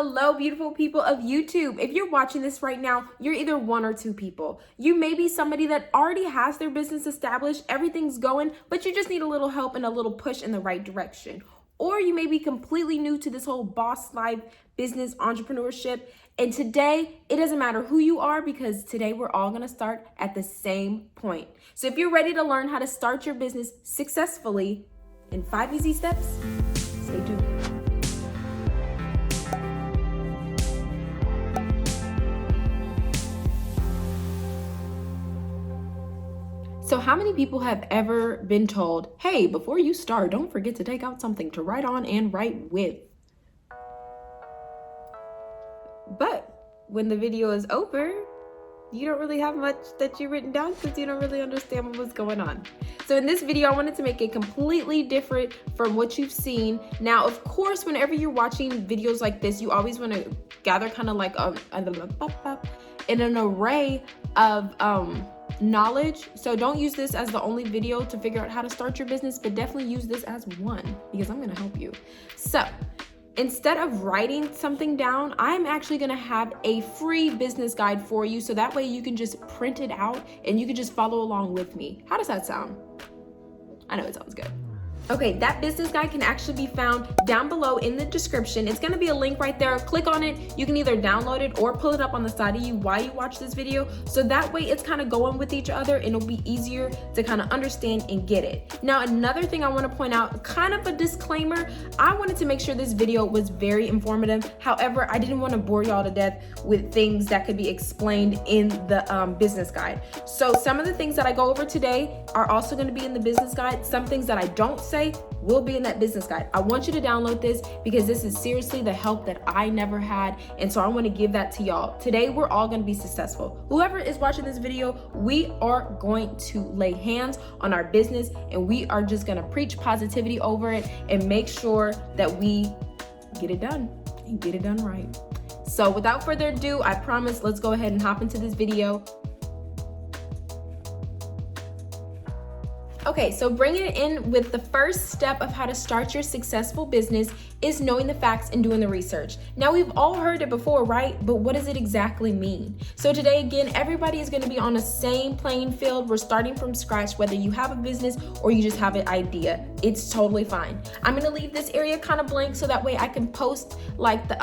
Hello, beautiful people of YouTube. If you're watching this right now, you're either one or two people. You may be somebody that already has their business established, everything's going, but you just need a little help and a little push in the right direction. Or you may be completely new to this whole boss life, business, entrepreneurship. And today, it doesn't matter who you are because today we're all gonna start at the same point. So if you're ready to learn how to start your business successfully in 5 easy steps, stay tuned. So how many people have ever been told, hey, before you start, don't forget to take out something to write on and write with? But when the video is over, you don't really have much that you've written down because you don't really understand what was going on. So in this video, I wanted to make it completely different from what you've seen. Now, of course, whenever you're watching videos like this, you always want to gather kind of like in an array of knowledge. So don't use this as the only video to figure out how to start your business, but definitely use this as one because I'm going to help you. So instead of writing something down, I'm actually going to have a free business guide for you. So that way you can just print it out and you can just follow along with me. How does that sound? I know it sounds good. Okay, that business guide can actually be found down below in the description. It's gonna be a link right there. Click on it. You can either download it or pull it up on the side of you while you watch this video. So that way it's kind of going with each other and it'll be easier to kind of understand and get it. Now, another thing I wanna point out, kind of a disclaimer, I wanted to make sure this video was very informative. However, I didn't wanna bore y'all to death with things that could be explained in the business guide. So some of the things that I go over today are also gonna be in the business guide. Some things that I don't say will be in that business guide. I want you to download this because this is seriously the help that I never had. And so I want to give that to y'all. Today, we're all going to be successful. Whoever is watching this video, we are going to lay hands on our business and we are just going to preach positivity over it and make sure that we get it done and get it done right. So without further ado, I promise, let's go ahead and hop into this video. Okay, so bringing it in with the first step of how to start your successful business is knowing the facts and doing the research. Now, we've all heard it before, right? But what does it exactly mean? So today, again, everybody is going to be on the same playing field. We're starting from scratch, whether you have a business or you just have an idea. It's totally fine. I'm going to leave this area kind of blank so that way I can post like the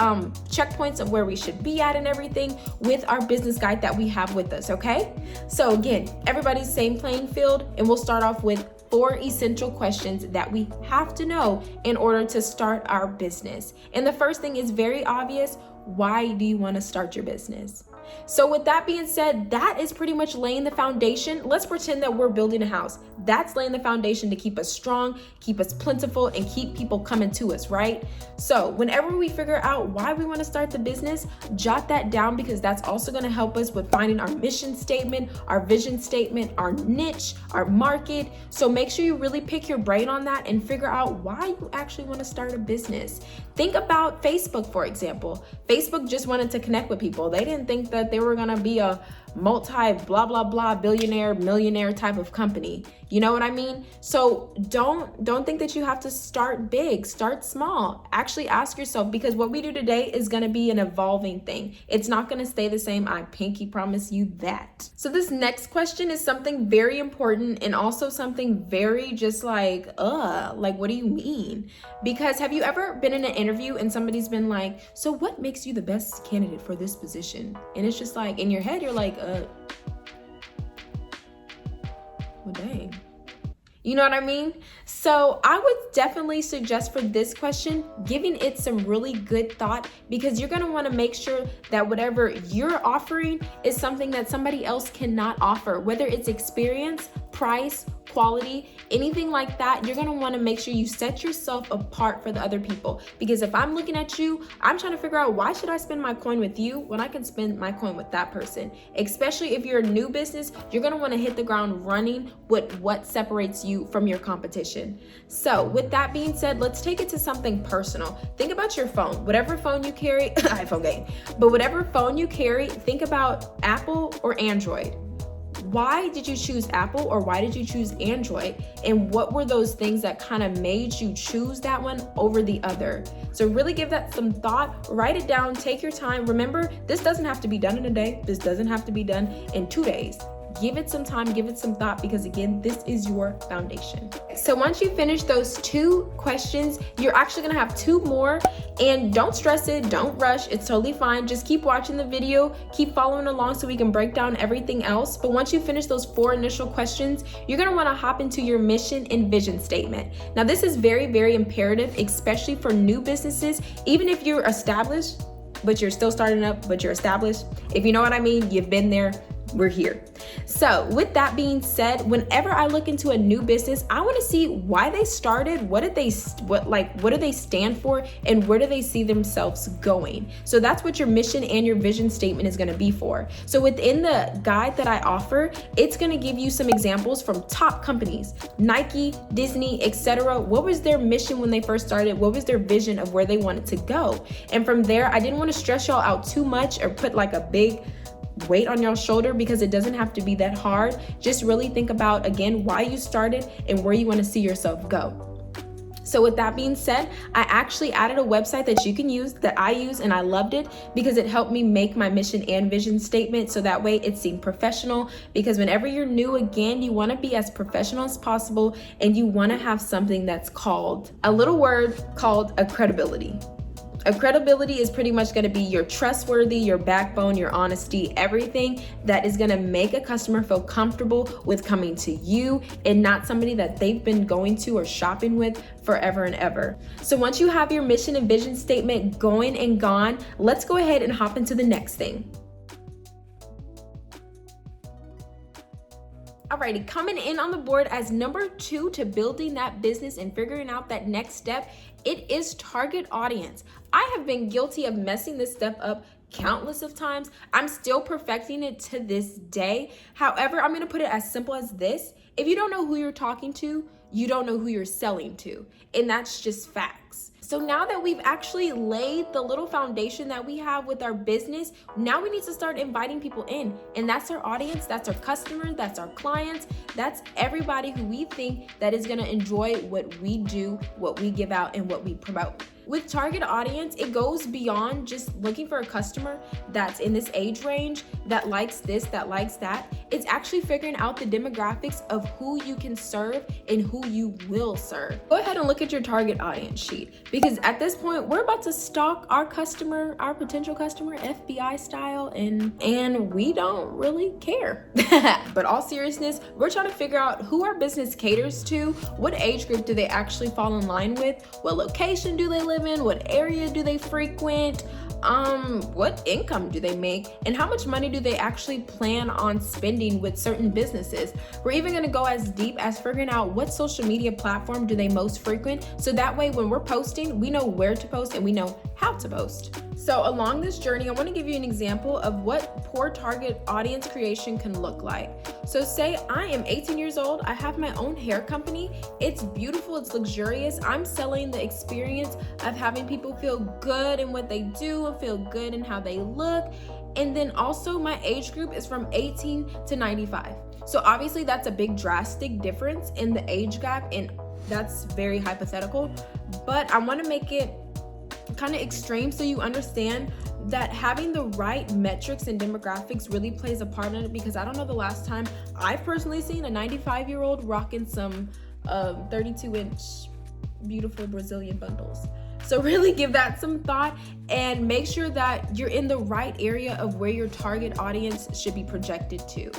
checkpoints of where we should be at and everything with our business guide that we have with us, okay? So again, everybody's same playing field, and we'll start off with 4 essential questions that we have to know in order to start our business. And the first thing is very obvious. Why do you want to start your business? So with that being said, that is pretty much laying the foundation. Let's pretend that we're building a house. That's laying the foundation to keep us strong, keep us plentiful, and keep people coming to us, right? So whenever we figure out why we want to start the business, jot that down because that's also going to help us with finding our mission statement, our vision statement, our niche, our market. So make sure you really pick your brain on that and figure out why you actually want to start a business. Think about Facebook, for example. Facebook just wanted to connect with people. They didn't think that they were gonna be a multi blah blah blah billionaire millionaire type of company. You know what I mean? So don't think that you have to start big. Start small. Actually ask yourself, because what we do today is going to be an evolving thing. It's not going to stay the same. I pinky promise you that. So this next question is something very important and also something very just like what do you mean? Because have you ever been in an interview and somebody's been like, so what makes you the best candidate for this position? And it's just like in your head, you're like, well, dang. You know what I mean? So I would definitely suggest for this question, giving it some really good thought, because you're going to want to make sure that whatever you're offering is something that somebody else cannot offer, whether it's experience, price, quality, anything like that. You're going to want to make sure you set yourself apart for the other people. Because if I'm looking at you, I'm trying to figure out, why should I spend my coin with you when I can spend my coin with that person? Especially if you're a new business, you're going to want to hit the ground running with what separates you from your competition. So with that being said, let's take it to something personal. Think about your phone, whatever phone you carry, iPhone game, but whatever phone you carry, think about Apple or Android. why did you choose Apple or why did you choose Android? And what were those things that kind of made you choose that one over the other? So really give that some thought, write it down, take your time. Remember, this doesn't have to be done in a day. This doesn't have to be done in 2 days. Give it some time, give it some thought, because again, this is your foundation. So once you finish those 2 questions, you're actually gonna have 2 more, and don't stress it, don't rush, it's totally fine. Just keep watching the video, keep following along so we can break down everything else. But once you finish those 4 initial questions, you're gonna wanna hop into your mission and vision statement. Now this is very, very imperative, especially for new businesses. Even if you're established, but you're still starting up, but you're established. If you know what I mean, you've been there. We're here. So with that being said, whenever I look into a new business, I want to see why they started, what do they stand for, and where do they see themselves going. So that's what your mission and your vision statement is going to be for. So within the guide that I offer, it's going to give you some examples from top companies, Nike, Disney, etc. What was their mission when they first started? What was their vision of where they wanted to go? And from there, I didn't want to stress y'all out too much or put like a big weight on your shoulder, because it doesn't have to be that hard. Just really think about, again, why you started and where you want to see yourself go. So with that being said, I actually added a website that you can use, that I use, and I loved it because it helped me make my mission and vision statement, so that way it seemed professional. Because whenever you're new, again, you want to be as professional as possible, and you want to have something that's called, a little word called a credibility. A credibility is pretty much going to be your trustworthy, your backbone, your honesty, everything that is going to make a customer feel comfortable with coming to you and not somebody that they've been going to or shopping with forever and ever. So once you have your mission and vision statement going and gone, let's go ahead and hop into the next thing. Alrighty, coming in on the board as number 2 to building that business and figuring out that next step, it is target audience. I have been guilty of messing this step up countless of times. I'm still perfecting it to this day. However, I'm gonna put it as simple as this. If you don't know who you're talking to, you don't know who you're selling to. And that's just facts. So now that we've actually laid the little foundation that we have with our business, now we need to start inviting people in. And that's our audience, that's our customers, that's our clients, that's everybody who we think that is gonna enjoy what we do, what we give out, and what we promote. With target audience, it goes beyond just looking for a customer that's in this age range, that likes this, that likes that. It's actually figuring out the demographics of who you can serve and who you will serve. Go ahead and look at your target audience sheet, because at this point, we're about to stalk our customer, our potential customer, FBI style, and we don't really care. But all seriousness, we're trying to figure out who our business caters to, what age group do they actually fall in line with, what location do they live in, what area do they frequent, what income do they make, and how much money do they actually plan on spending with certain businesses. We're even going to go as deep as figuring out what social media platform do they most frequent, so that way when we're posting, we know where to post and we know how to post. So along this journey, I want to give you an example of what poor target audience creation can look like. So say I am 18 years old, I have my own hair company, it's beautiful, it's luxurious, I'm selling the experience of having people feel good in what they do and feel good in how they look. And then also my age group is from 18 to 95. So obviously that's a big drastic difference in the age gap, and that's very hypothetical, but I want to make it kind of extreme so you understand that having the right metrics and demographics really plays a part in it, because I don't know the last time I've personally seen a 95-year-old rocking some 32-inch beautiful Brazilian bundles. So really give that some thought and make sure that you're in the right area of where your target audience should be projected to.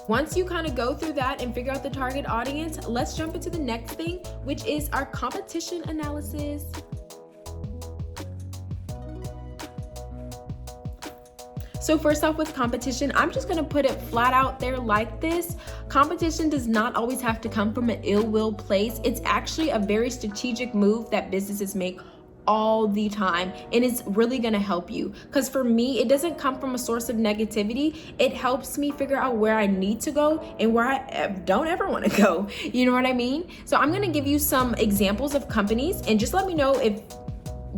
Once you kind of go through that and figure out the target audience, let's jump into the next thing, which is our competition analysis. So first off, with competition, I'm just gonna put it flat out there like this. Competition does not always have to come from an ill will place. It's actually a very strategic move that businesses make all the time, and it's really gonna help you. Because for me, it doesn't come from a source of negativity. It helps me figure out where I need to go and where I don't ever wanna go. You know what I mean? So I'm gonna give you some examples of companies, and just let me know if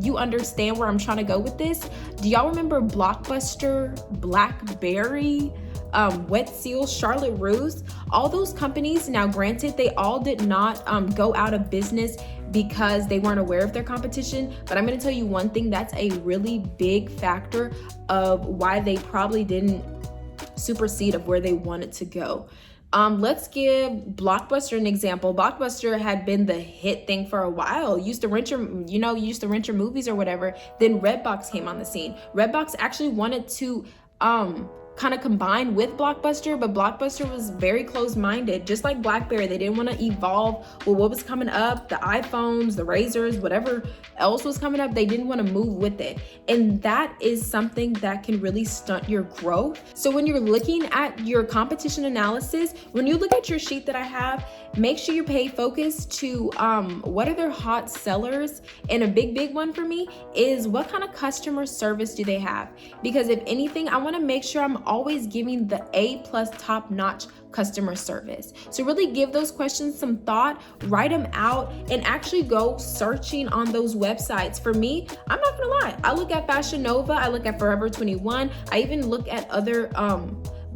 you understand where I'm trying to go with this. Do y'all remember Blockbuster, BlackBerry, Wet Seal, Charlotte Russe, all those companies, now granted, they all did not go out of business because they weren't aware of their competition. But I'm going to tell you one thing that's a really big factor of why they probably didn't supersede of where they wanted to go. Let's give Blockbuster an example. Blockbuster had been the hit thing for a while. You used to rent your movies or whatever. Then Redbox came on the scene. Redbox actually wanted to kind of combine with Blockbuster, but Blockbuster was very closed-minded. Just like BlackBerry, they didn't want to evolve with what was coming up, the iPhones, the Razors, whatever else was coming up. They didn't want to move with it. And that is something that can really stunt your growth. So when you're looking at your competition analysis, when you look at your sheet that I have, make sure you pay focus to what are their hot sellers. And a big one for me is what kind of customer service do they have? Because if anything, I want to make sure I'm always giving the A+ top-notch customer service. So really give those questions some thought, write them out, and actually go searching on those websites. For me, I'm not gonna lie, I look at Fashion Nova, I look at Forever 21, I even look at other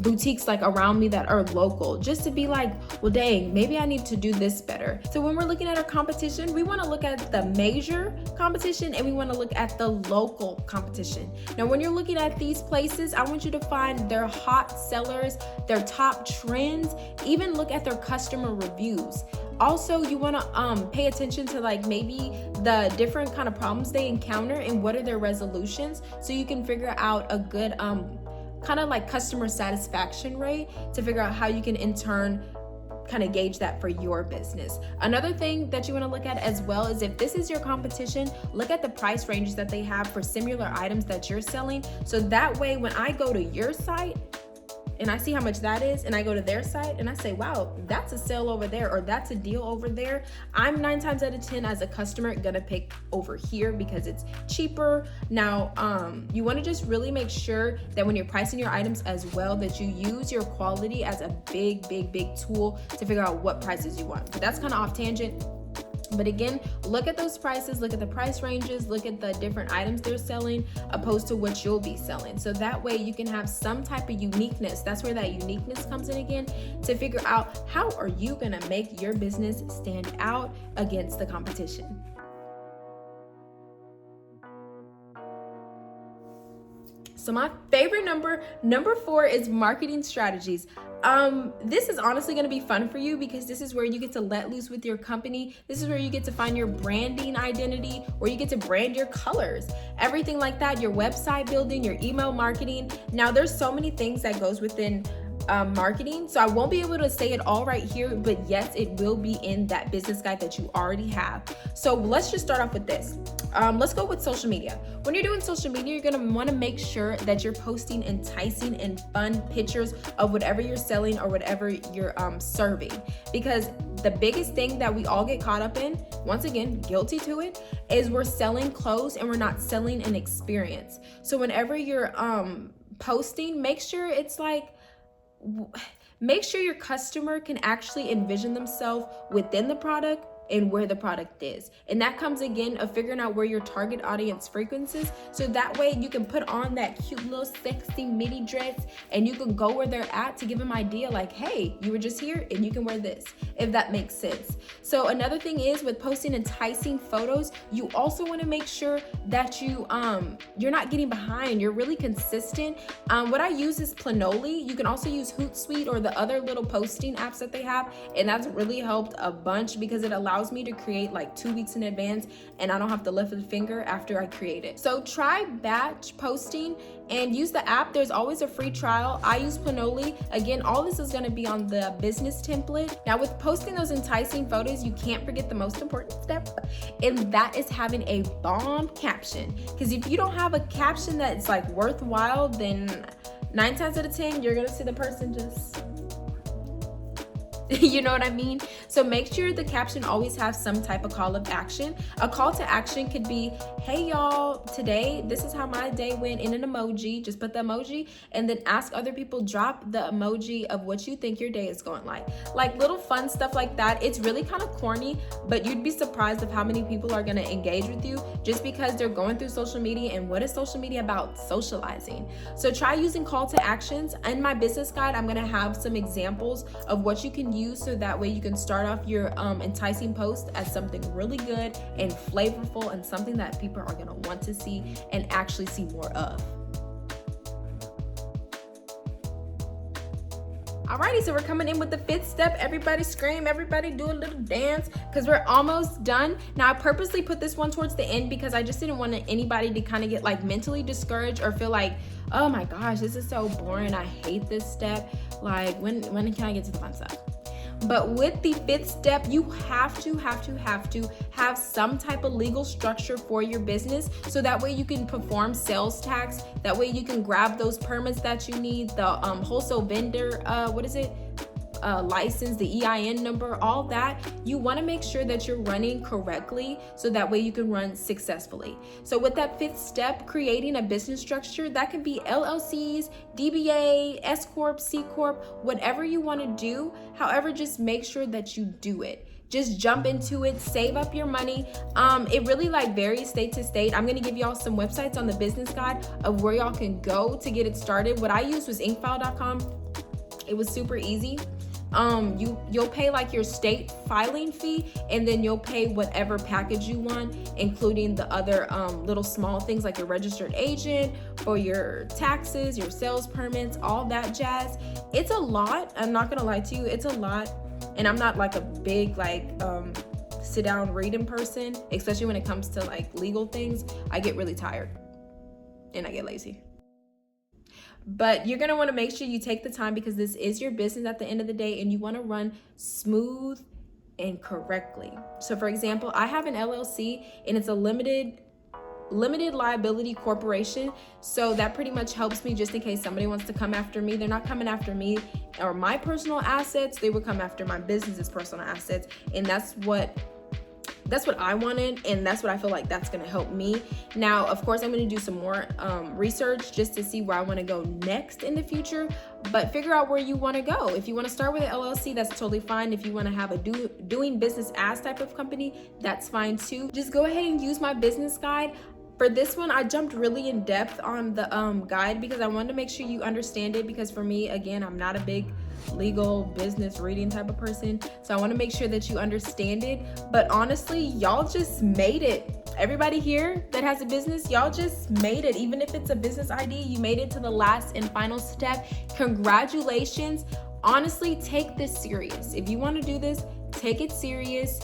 boutiques like around me that are local, just to be like, well, dang, maybe I need to do this better. So when we're looking at our competition, we want to look at the major competition and we want to look at the local competition. Now, when you're looking at these places, I want you to find their hot sellers, their top trends, even look at their customer reviews. Also, you want to pay attention to like maybe the different kind of problems they encounter and what are their resolutions, so you can figure out a good kind of like customer satisfaction rate to figure out how you can in turn kind of gauge that for your business. Another thing that you want to look at as well is if this is your competition, look at the price ranges that they have for similar items that you're selling. So that way, when I go to your site and I see how much that is, and I go to their site and I say, wow, that's a sale over there, or that's a deal over there, I'm 9 times out of 10 as a customer gonna pick over here because it's cheaper. Now, you wanna just really make sure that when you're pricing your items as well, that you use your quality as a big tool to figure out what prices you want. But that's kind of off tangent. But again, look at those prices, look at the price ranges, look at the different items they're selling opposed to what you'll be selling. So that way you can have some type of uniqueness. That's where that uniqueness comes in again, to figure out how are you gonna make your business stand out against the competition. So my favorite number 4 is marketing strategies. This is honestly going to be fun for you because this is where you get to let loose with your company. This is where you get to find your branding identity, where you get to brand your colors, everything like that, your website building, your email marketing. Now there's so many things that goes within marketing, so I won't be able to say it all right here, but yes, it will be in that business guide that you already have. So let's just start off with this. Let's go with social media. When you're doing social media, you're gonna wanna make sure that you're posting enticing and fun pictures of whatever you're selling or whatever you're serving. Because the biggest thing that we all get caught up in, once again, guilty to it, is we're selling clothes and we're not selling an experience. So whenever you're posting, make sure it's like, make sure your customer can actually envision themselves within the product and where the product is. And that comes again of figuring out where your target audience frequencies. So that way you can put on that cute little sexy mini dress and you can go where they're at to give them idea like, hey, you were just here and you can wear this, if that makes sense. So another thing is with posting enticing photos, you also want to make sure that you're not getting behind, you're really consistent. What I use is Planoly. You can also use Hootsuite or the other little posting apps that they have. And that's really helped a bunch because it allows me to create like 2 weeks in advance and I don't have to lift a finger after I create it. So try batch posting and use the app. There's always a free trial. I use Planoly. Again, all this is going to be on the business template. Now with posting those enticing photos, you can't forget the most important step, and that is having a bomb caption. Because if you don't have a caption that's like worthwhile, then 9 times out of 10, you're going to see the person just You know what I mean? So make sure the caption always has some type of call of action. A call to action could be, hey y'all, today this is how my day went, in an emoji. Just put the emoji and then ask other people, drop the emoji of what you think your day is going like. Like little fun stuff like that. It's really kind of corny, but you'd be surprised of how many people are going to engage with you just because they're going through social media. And what is social media about? Socializing. So try using call to actions. In my business guide, I'm going to have some examples of what you can use, so that way you can start off your enticing post as something really good and flavorful and something that people are going to want to see and actually see more of. Alrighty, so we're coming in with the 5th step. Everybody scream, everybody do a little dance, because we're almost done. Now I purposely put this one towards the end because I just didn't want anybody to kind of get like mentally discouraged or feel like, oh my gosh, this is so boring, I hate this step. Like when can I get to the fun stuff? But with the 5th step, you have to have some type of legal structure for your business, so that way you can perform sales tax. That way you can grab those permits that you need, the wholesale vendor, license, the EIN number, all that. You want to make sure that you're running correctly, so that way you can run successfully. So with that 5th step, creating a business structure, that can be LLCs, DBA, S Corp, C Corp, whatever you want to do. However, just make sure that you do it. Just jump into it, save up your money. It really like varies state to state. I'm gonna give y'all some websites on the business guide of where y'all can go to get it started. What I used was inkfile.com. It was super easy. You'll pay like your state filing fee, and then you'll pay whatever package you want, including the other little small things like your registered agent, for your taxes, your sales permits, all that jazz. It's a lot. I'm not gonna lie to you, it's a lot. And I'm not like a big sit down reading person, especially when it comes to like legal things. I get really tired and I get lazy. But you're going to want to make sure you take the time, because this is your business at the end of the day, and you want to run smooth and correctly. So for example, I have an LLC, and it's a limited liability corporation. So that pretty much helps me just in case somebody wants to come after me. They're not coming after me or my personal assets. They would come after my business's personal assets. And that's what I wanted, and that's what I feel like that's going to help me. Now, of course, I'm going to do some more research just to see where I want to go next in the future, but figure out where you want to go. If you want to start with an LLC, that's totally fine. If you want to have a doing business as type of company, that's fine too. Just go ahead and use my business guide. For this one, I jumped really in depth on the guide because I wanted to make sure you understand it, because for me, again, I'm not a big legal business reading type of person, so I want to make sure that you understand it. But honestly, y'all just made it. Everybody here that has a business, y'all just made it. Even if it's a business ID, you made it to the last and final step. Congratulations. Honestly, take this serious. If you want to do this, take it serious.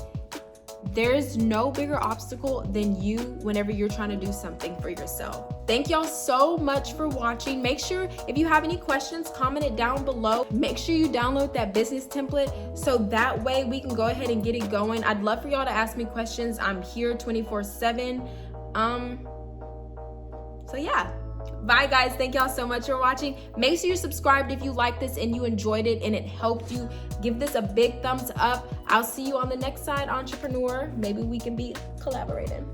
There's no bigger obstacle than you whenever you're trying to do something for yourself. Thank y'all so much for watching. Make sure if you have any questions, comment it down below. Make sure you download that business template so that way we can go ahead and get it going. I'd love for y'all to ask me questions. I'm here 24/7. So yeah. Bye guys, thank y'all so much for watching. Make sure you're subscribed if you like this and you enjoyed it and it helped you. Give this a big thumbs up. I'll see you on the next side, entrepreneur. Maybe we can be collaborating.